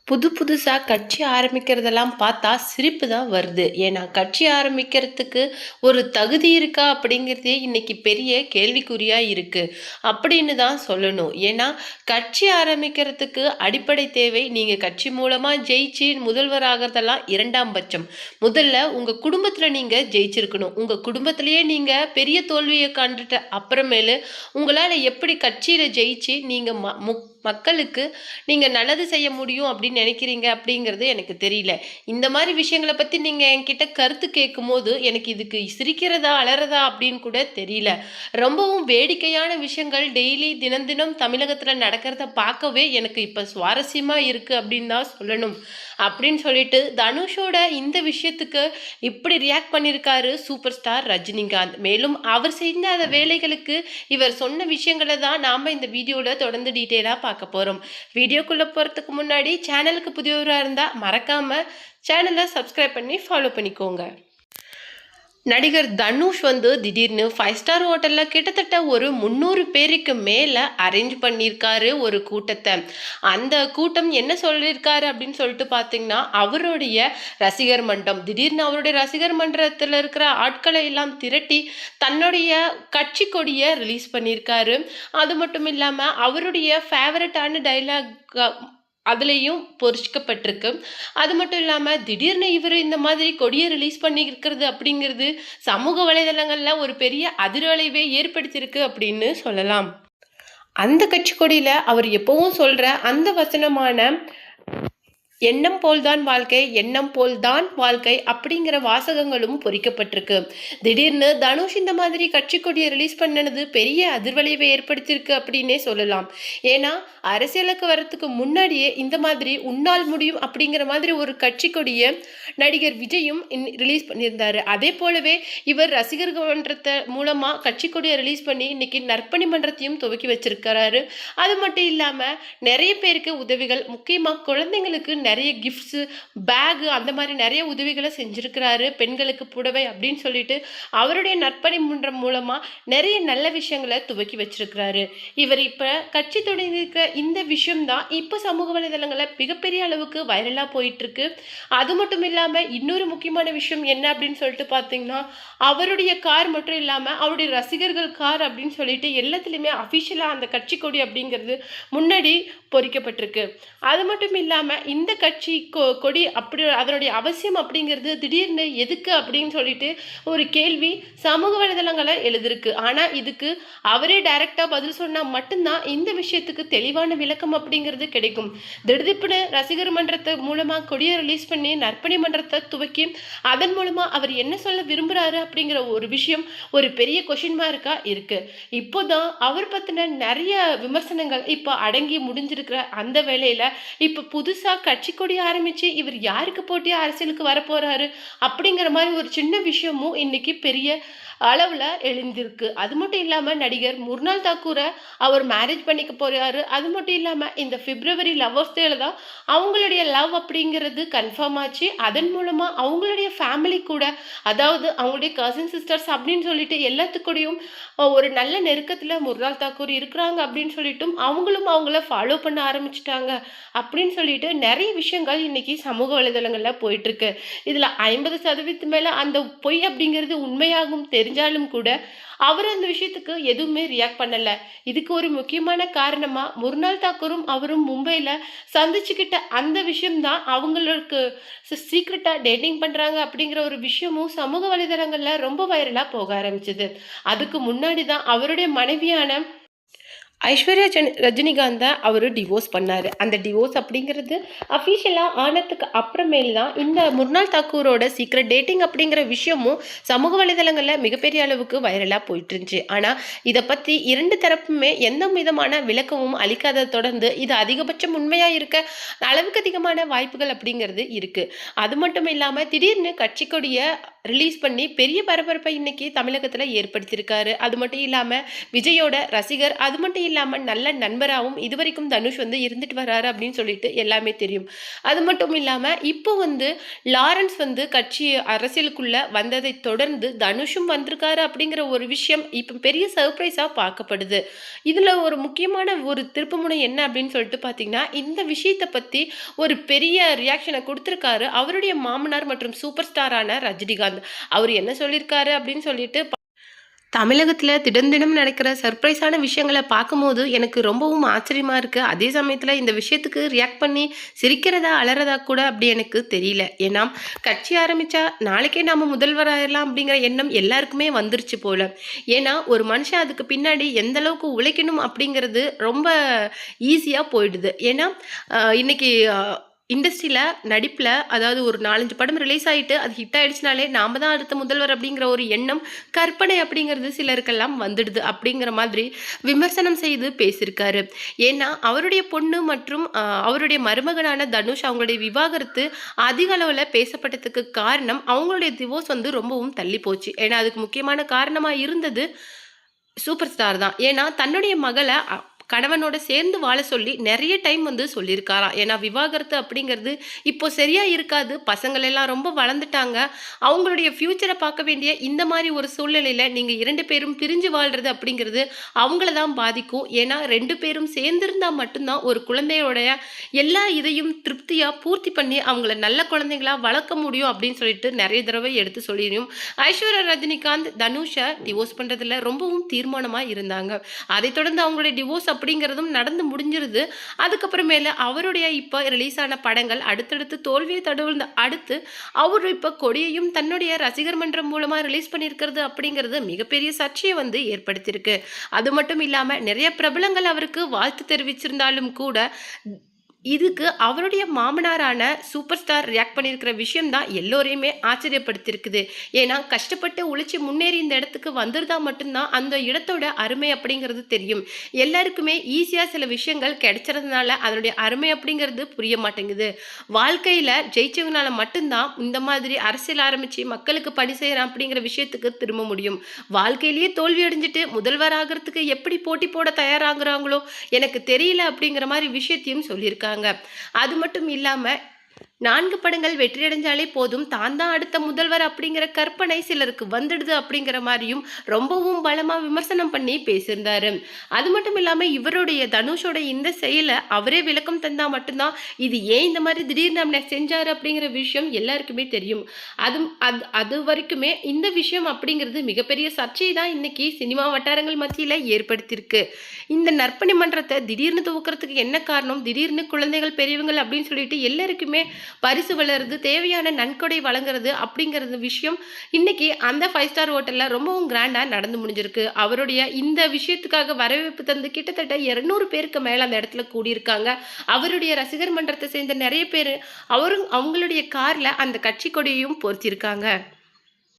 புதுசா கட்சி ஆரம்பிக்கிறதெல்லாம் பார்த்தா சிரிப்பு தான் வருது. ஏன்னா, கட்சி ஆரம்பிக்கிறதுக்கு ஒரு தகுதி இருக்கா அப்படிங்கிறதே இன்னைக்கு பெரிய கேள்விக்குறியா இருக்கு. அப்படின்னு தான் சொல்லணும். ஏன்னா, கட்சி ஆரம்பிக்கிறதுக்கு அடிப்படை தேவை நீங்க கட்சி மூலமா ஜெயிச்சு முதல்வர் ஆகுறதெல்லாம் 2ஆம் பட்சம். முதல்ல உங்க குடும்பத்துல நீங்க ஜெயிச்சிருக்கணும். உங்க குடும்பத்திலேயே நீங்க பெரிய தோல்விய கண்டுட்ட அப்புறமேலு, உங்களால எப்படி கட்சியில ஜெயிச்சு நீங்க மக்களுக்கு நீங்க நல்லது செய்ய முடியும் அப்படின்னு நினைக்கிறீங்க அப்படிங்கிறது எனக்கு தெரியல. இந்த மாதிரி விஷயங்கள பத்தி நீங்க என்கிட்ட கருத்து கேட்கும்போது, எனக்கு இதுக்கு சிரிக்கிறதா, அழறதா அப்படின்னு கூட தெரியல. ரொம்பவும் வேடிக்கையான விஷயங்கள் டெய்லி தினம் தினம் தமிழகத்துல நடக்கிறத பார்க்கவே எனக்கு இப்ப சுவாரஸ்யமா இருக்கு அப்படின்னு தான் சொல்லணும். அப்படின்னு சொல்லிட்டு தனுஷோட இந்த விஷயத்துக்கு இப்படி ரியாக்ட் பண்ணியிருக்காரு சூப்பர் ஸ்டார் ரஜினிகாந்த். மேலும் அவர் செய்த அந்த வேலைகளுக்கு இவர் சொன்ன விஷயங்களை தான் நாம இந்த வீடியோல தொடர்ந்து டீட்டெயிலா பார்க்க போறோம். வீடியோக்குள்ள போறதுக்கு முன்னாடி சேனலுக்கு புதியவராக இருந்தா மறக்காம சேனலை சப்ஸ்கிரைப் பண்ணி ஃபாலோ பண்ணிக்கோங்க. நடிகர் தனுஷ் திடீர்னு 5 ஸ்டார் ஹோட்டலில் கிட்டத்தட்ட ஒரு 300 பேருக்கு மேலே அரேஞ்ச் பண்ணியிருக்காரு ஒரு கூட்டத்தை. அந்த கூட்டம் என்ன சொல்லியிருக்காரு அப்படின்னு சொல்லிட்டு பார்த்தீங்கன்னா, அவருடைய ரசிகர் மன்றம் திடீர்னு அவருடைய ரசிகர் மன்றத்தில் இருக்கிற ஆட்களை எல்லாம் திரட்டி தன்னுடைய கட்சி கொடியை ரிலீஸ் பண்ணியிருக்காரு. அது மட்டும் இல்லாமல் அவருடைய ஃபேவரட்டான டைலாக் அதுலேயும் பொறிக்கப்பட்டிருக்கு. அது மட்டும் இல்லாமல் திடீர்னு இவர் இந்த மாதிரி கொடியை ரிலீஸ் பண்ணியிருக்கிறது அப்படிங்கிறது சமூக வலைதளங்களில் ஒரு பெரிய அதிர்வலைவை ஏற்படுத்தியிருக்கு அப்படின்னு சொல்லலாம். அந்த கட்சி கொடியில் அவர் எப்பவும் சொல்கிற அந்த வசனமான எண்ணம் போல்தான் வாழ்க்கை, எண்ணம் போல்தான் வாழ்க்கை அப்படிங்கிற வாசகங்களும் பொறிக்கப்பட்டிருக்கு. திடீர்னு தனுஷ் இந்த மாதிரி கட்சி கொடியை ரிலீஸ் பண்ணது பெரிய அதிர்வலைவை ஏற்படுத்தியிருக்கு அப்படின்னே சொல்லலாம். ஏன்னா, அரசியலுக்கு வரத்துக்கு முன்னாடியே இந்த மாதிரி உன்னால் முடியும் அப்படிங்கிற மாதிரி ஒரு கட்சி கொடியை நடிகர் விஜயும் ரிலீஸ் பண்ணியிருந்தாரு. அதே போலவே இவர் ரசிகர்கள் மன்றத்தை மூலமா கட்சி கொடியை ரிலீஸ் பண்ணி இன்னைக்கு நற்பணி மன்றத்தையும் துவக்கி வச்சிருக்கிறாரு. அது மட்டும் இல்லாம நிறைய பேருக்கு உதவிகள், முக்கியமா குழந்தைங்களுக்கு நிறைய கிஃப்ட்ஸு, பேகு அந்த மாதிரி நிறைய உதவிகளை செஞ்சுருக்கிறாரு. பெண்களுக்கு புடவை அப்படின்னு சொல்லிட்டு அவருடைய நற்பணி மன்றம் மூலமாக நிறைய நல்ல விஷயங்களை துவக்கி வச்சிருக்கிறாரு. இவர் இப்போ கட்சி தொடங்கியிருக்கிற இந்த விஷயம்தான் இப்போ சமூக வலைதளங்களில் மிகப்பெரிய அளவுக்கு வைரலாக போயிட்டுருக்கு. அது மட்டும் இல்லாமல் இன்னொரு முக்கியமான விஷயம் என்ன அப்படின்னு சொல்லிட்டு பார்த்தீங்கன்னா, அவருடைய கார் மட்டும் இல்லாமல் அவருடைய ரசிகர்கள் கார் அப்படின்னு சொல்லிட்டு எல்லாத்துலேயுமே அஃபிஷியலாக அந்த கட்சி கொடி அப்படிங்கிறது முன்னாடி பொறிக்கப்பட்டிருக்கு. அது மட்டும் இல்லாமல் இந்த கட்சி கொடி அப்படி அதனுடைய அவசியம் அப்படிங்கிறது திடீர்னு எதுக்கு அப்படின்னு சொல்லிட்டு ஒரு கேள்வி சமூக வலைதளங்களை எழுதிருக்கு. ஆனால் இதுக்கு அவரே டைரக்டாக பதில் சொன்னால் மட்டும்தான் இந்த விஷயத்துக்கு தெளிவான விளக்கம் அப்படிங்கிறது கிடைக்கும். திடீர்னு ரசிகர் மன்றத்தை மூலமாக கொடியை ரிலீஸ் பண்ணி நற்பணி மன்றத்தை துவக்கி அதன் மூலமாக அவர் என்ன சொல்ல விரும்புகிறாரு அப்படிங்கிற ஒரு விஷயம் ஒரு பெரிய கொஷின் மார்க்கா இருக்கு. இப்போதான் அவர் பற்றின நிறைய விமர்சனங்கள் இப்போ அடங்கி முடிஞ்சிருக்கிற அந்த வேளையில இப்போ புதுசாக கட்சி கொடி ஆரம்பிச்சு இவர் யாருக்கு போட்டி அரசியலுக்கு வரப்போறாரு அப்படிங்கிற மாதிரி ஒரு சின்ன விஷயமும் இன்னைக்கு பெரிய அளவில் எழுந்திருக்கு. அது மட்டும் இல்லாமல் நடிகர் முர்னால் தாக்கூரை அவர் மேரேஜ் பண்ணிக்க போறாரு. அது மட்டும் இல்லாமல் இந்த பிப்ரவரி லவ்வர்ஸ் டேல தான் அவங்களுடைய லவ் அப்படிங்கிறது கன்ஃபார்ம் ஆச்சு. அதன் மூலமாக அவங்களுடைய ஃபேமிலி கூட, அதாவது அவங்களுடைய கசின் சிஸ்டர்ஸ் அப்படின்னு சொல்லிட்டு எல்லாத்துக்கூடையும் ஒரு நல்ல நெருக்கத்தில் முர்னால் தாக்கூர் இருக்கிறாங்க அப்படின்னு சொல்லிட்டும் அவங்களும் அவங்கள ஃபாலோ பண்ண ஆரம்பிச்சிட்டாங்க அப்படின்னு சொல்லிட்டு நிறைய விஷயங்கள் இன்னைக்கு சமூக வலைதளங்களில் போயிட்டு இருக்கு. இதில் 50% மேலே அந்த பொய் அப்படிங்கிறது உண்மையாகும் தெரிஞ்சாலும் கூட அவர் அந்த விஷயத்துக்கு எதுவுமே ரியாக்ட் பண்ணல. இதுக்கு ஒரு முக்கியமான காரணமா முர்னால் தாக்கூரும் அவரும் மும்பையில் சந்திச்சுக்கிட்ட அந்த விஷயம்தான் அவங்களுக்கு சீக்ரெட்டா டேட்டிங் பண்றாங்க அப்படிங்கிற ஒரு விஷயமும் சமூக வலைதளங்கள்ல ரொம்ப வைரலா போக ஆரம்பிச்சது. அதுக்கு முன்னாடி தான் அவருடைய மனைவியான ஐஸ்வர்யா ரஜினிகாந்தை அவர் டிவோர்ஸ் பண்ணார். அந்த டிவோர்ஸ் அப்படிங்கிறது அஃபிஷியலாக ஆனதுக்கு அப்புறமேல் தான் இந்த முர்னால் தாக்கூரோட சீக்ரெட் டேட்டிங் அப்படிங்கிற விஷயமும் சமூக வலைதளங்களில் மிகப்பெரிய அளவுக்கு வைரலாக போயிட்டு இருந்துச்சு. ஆனால் இதை பற்றி 2 தரப்புமே எந்த விதமான விளக்கமும் அளிக்காத தொடர்ந்து இது அதிகபட்சம் உண்மையாக இருக்க அளவுக்கு அதிகமான வாய்ப்புகள் அப்படிங்கிறது இருக்குது. அது மட்டும் இல்லாமல் திடீர்னு கட்சி கொடியை ரிலீஸ் பண்ணி பெரிய பரபரப்பை இன்னைக்கு தமிழகத்துல ஏற்படுத்தியிருக்காரு. அது மட்டும் இல்லாம விஜயோட ரசிகர், அது மட்டும் இல்லாம நல்ல நண்பராவும் இதுவரைக்கும் தனுஷ் வந்து இருந்துட்டு வராரு அப்படின்னு சொல்லிட்டு எல்லாமே தெரியும். அது மட்டும் இல்லாம இப்போ வந்து லாரன்ஸ் வந்து கட்சி அரசியலுக்குள்ள வந்ததை தொடர்ந்து தனுஷும் வந்திருக்காரு அப்படிங்கிற ஒரு விஷயம் இப்ப பெரிய சர்ப்ரைஸா பார்க்கப்படுது. இதுல ஒரு முக்கியமான ஒரு திருப்புமுனை என்ன அப்படின்னு சொல்லிட்டு பார்த்தீங்கன்னா, இந்த விஷயத்த பத்தி ஒரு பெரிய ரியாக்ஷன குடுத்திருக்காரு அவருடைய மாமனார் மற்றும் சூப்பர் ஸ்டாரான ரஜினிகாந்த். அவரு என்ன சொல்லியிருக்காரு அப்படின்னு சொல்லிட்டு தமிழகத்துல தினம் தினம் நடக்கிற சர்ப்ரைஸான விஷயங்கள பார்க்கும்போது எனக்கு ரொம்பவும் ஆச்சரியமா இருக்கு. அதே சமயத்துல இந்த விஷயத்துக்கு ரியாக்ட் பண்ணி சிரிக்கிறதா, அலறதா கூட அப்படி எனக்கு தெரியல. ஏன்னா, கட்சி ஆரம்பிச்சா நாளைக்கே நாம முதல்வர் ஆயிரலாம் அப்படிங்கிற எண்ணம் எல்லாருக்குமே வந்துருச்சு போல. ஏன்னா, ஒரு மனுஷன் அதுக்கு பின்னாடி எந்த அளவுக்கு உழைக்கணும் அப்படிங்கிறது ரொம்ப ஈஸியா போயிடுது. ஏன்னா, இன்னைக்கு இண்டஸ்ட்ரியில நடிப்புல அதாவது ஒரு 4, 5 படம் ரிலீஸ் ஆயிட்டு அது ஹிட் ஆயிடுச்சுனாலே நாம தான் அடுத்த முதல்வர் அப்படிங்கிற ஒரு எண்ணம், கற்பனை அப்படிங்கிறது சிலருக்கெல்லாம் வந்துடுது அப்படிங்கிற மாதிரி விமர்சனம் செய்து பேசியிருக்காரு. ஏன்னா அவருடைய பொண்ணு மற்றும் அவருடைய மருமகனான தனுஷ் அவங்களுடைய விவாகரத்து அதிக அளவுல பேசப்பட்டதுக்கு காரணம் அவங்களுடைய டிவோர்ஸ் வந்து ரொம்பவும் தள்ளி போச்சு. ஏன்னா அதுக்கு முக்கியமான காரணமா இருந்தது சூப்பர் ஸ்டார் தான். ஏன்னா தன்னுடைய மகள கணவனோட சேர்ந்து வாழ சொல்லி நெறைய டைம் வந்து சொல்லியிருக்காராம். ஏன்னா விவாகரத்து அப்படிங்கிறது இப்போ சரியா இருக்காது. பசங்கள் எல்லாம் ரொம்ப வளர்ந்துட்டாங்க. அவங்களுடைய ஃப்யூச்சர பார்க்க வேண்டிய இந்த மாரி ஒரு சூழ்நிலையில நீங்க 2 பேரும் பிரிஞ்சு வாழ்றது அப்படிங்கிறது அவங்கள தான் பாதிக்கும். ஏன்னா 2 பேரும் சேர்ந்திருந்தா மட்டும் தான் ஒரு குழந்தையோடைய எல்லா இதையும் திருப்தியா பூர்த்தி பண்ணி அவங்கள நல்ல குழந்தைங்களா வளர்க்க முடியும் அப்படின்னு சொல்லிட்டு நெறைய தடவை எடுத்து சொல்லியும் ஐஸ்வர்யா ரஜினிகாந்த் தனுஷ டிவோர்ஸ் பண்றதுல ரொம்பவும் தீர்மானமா இருந்தாங்க. அதைத் தொடர்ந்து அவங்களுடைய டிவோர்ஸ் அப்படிங்கிறதும் நடந்து முடிஞ்சிருது. அதுக்கப்புறமேல அவருடைய இப்ப ரிலீஸ் ஆன படங்கள் அடுத்தடுத்து தோல்வியை தழுவுன அடுத்து அவரு இப்ப கொடியையும் தன்னுடைய ரசிகர் மன்றம் மூலமா ரிலீஸ் பண்ணியிருக்கிறது அப்படிங்கிறது மிகப்பெரிய சர்ச்சையை வந்து ஏற்படுத்தியிருக்கு. அது மட்டும் இல்லாம நிறைய பிரபலங்கள் அவருக்கு வாழ்த்து தெரிவிச்சிருந்தாலும் கூட இதுக்கு அவருடைய மாமனாரான சூப்பர் ஸ்டார் ரியாக்ட் பண்ணியிருக்கிற விஷயம் தான் எல்லோரையுமே ஆச்சரியப்படுத்தியிருக்குது. ஏன்னா கஷ்டப்பட்டு உழைச்சி முன்னேறி இந்த இடத்துக்கு வந்திருந்தா மட்டும்தான் அந்த இடத்தோட அருமை அப்படிங்கிறது தெரியும். எல்லாருக்குமே ஈஸியா சில விஷயங்கள் கிடைச்சறதுனால அதனுடைய அருமை அப்படிங்கிறது புரிய மாட்டேங்குது. வாழ்க்கையில ஜெயிச்சவங்கனால மட்டும்தான் இந்த மாதிரி அரசியல் ஆரம்பிச்சு மக்களுக்கு பணி செய்யறேன் அப்படிங்கிற விஷயத்துக்கு திரும்ப முடியும். வாழ்க்கையிலேயே தோல்வி அடைஞ்சிட்டு முதல்வர் ஆகிறதுக்கு எப்படி போட்டி போட தயாராகுறாங்களோ எனக்கு தெரியல அப்படிங்கிற மாதிரி விஷயத்தையும் சொல்லியிருக்காங்க. அது மட்டும் இல்லாம 4 படங்கள் வெற்றியடைஞ்சாலே போதும் தான் தான் அடுத்த முதல்வர் அப்படிங்கிற கற்பனை சிலருக்கு வந்துடுது அப்படிங்கிற மாதிரியும் ரொம்பவும் பலமா விமர்சனம் பண்ணி பேசியிருந்தாரு. அது மட்டும் இல்லாம இவருடைய தனுஷோட இந்த செயலை அவரே விளக்கம் தந்தா மட்டும்தான் இது ஏன் இந்த மாதிரி திடீர்னு நம்ம செஞ்சாரு அப்படிங்கிற விஷயம் எல்லாருக்குமே தெரியும். அது வரைக்குமே இந்த விஷயம் அப்படிங்கிறது மிகப்பெரிய சர்ச்சை தான் இன்னைக்கு சினிமா வட்டாரங்கள் மத்தியில ஏற்படுத்தியிருக்கு. இந்த நற்பணி மன்றத்தை திடீர்னு துவக்கிறதுக்கு என்ன காரணம், திடீர்னு குழந்தைகள் பெரியவங்கள் அப்படின்னு சொல்லிட்டு எல்லாருக்குமே பரிசு வளருது, தேவையான நன்கொடை வழங்குறது அப்படிங்கிறது விஷயம் இன்னைக்கு அந்த 5 ஸ்டார் ஹோட்டல்ல ரொம்பவும் கிராண்டா நடந்து முடிஞ்சிருக்கு. அவருடைய இந்த விஷயத்துக்காக வரவேற்பு தந்து கிட்டத்தட்ட 200 பேருக்கு மேல அந்த இடத்துல கூடியிருக்காங்க. அவருடைய ரசிகர் மன்றத்தை சேர்ந்த நிறைய பேர் அவங்களுடைய கார்ல அந்த கட்சி கொடியையும் பொருத்தியிருக்காங்க.